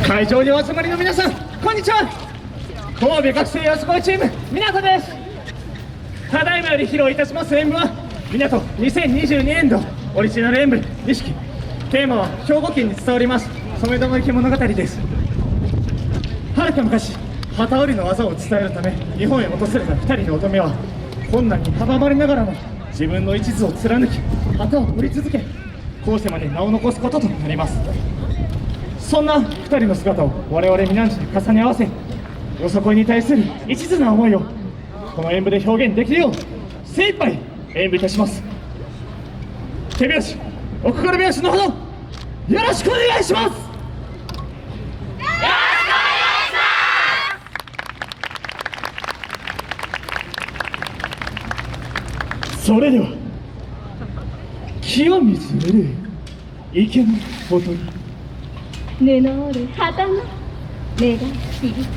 会場にお集まりの皆さん、こんにちは。神戸学生よさこいチーム港です。ただいまより披露いたします演舞は港2022年度オリジナル演舞錦。テーマは兵庫県に伝わります染戸の生き物語です。はるか昔、機織りの技を伝えるため日本へ訪れた2人の乙女は困難に阻まれながらも自分の一途を貫き旗を織り続け、後世まで名を残すこととなります。そんな2人の姿を我々皆んじに重ね合わせ、よさこいに対する一途な思いをこの演舞で表現できるよう精一杯演舞いたします。手拍子お心拍子のほどよろしくお願いします。それでは清水うる池のほとり布のる旗の目が響く。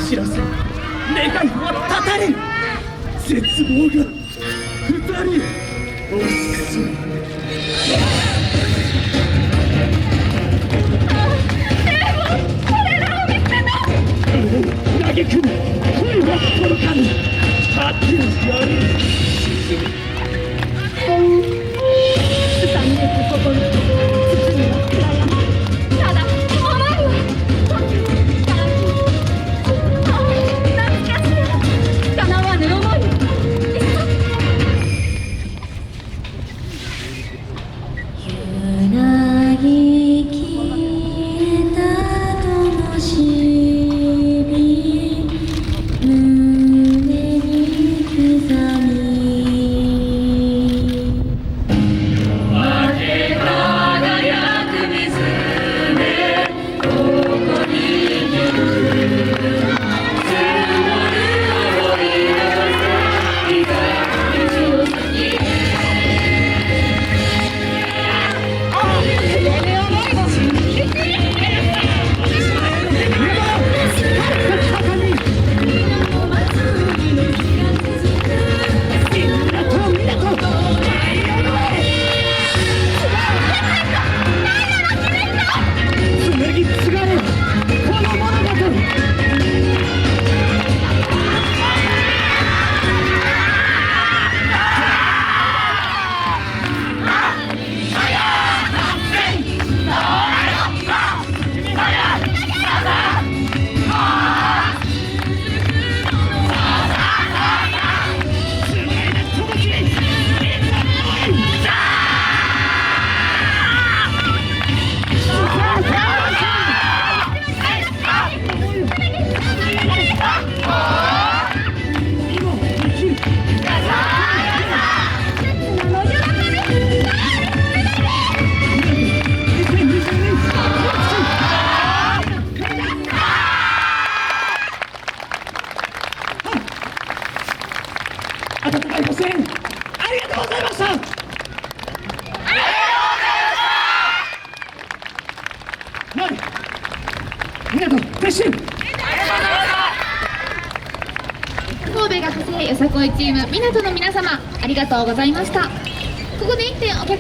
知らせ願いは断たれ、絶望が二人押す。嘆く声は届かぬ果てより三月心包みは暗闇、ただ思いは温かいご声援ありがとうございました。港撤収。神戸学生よさこいチーム港の皆様、ありがとうございました。ここで一点お客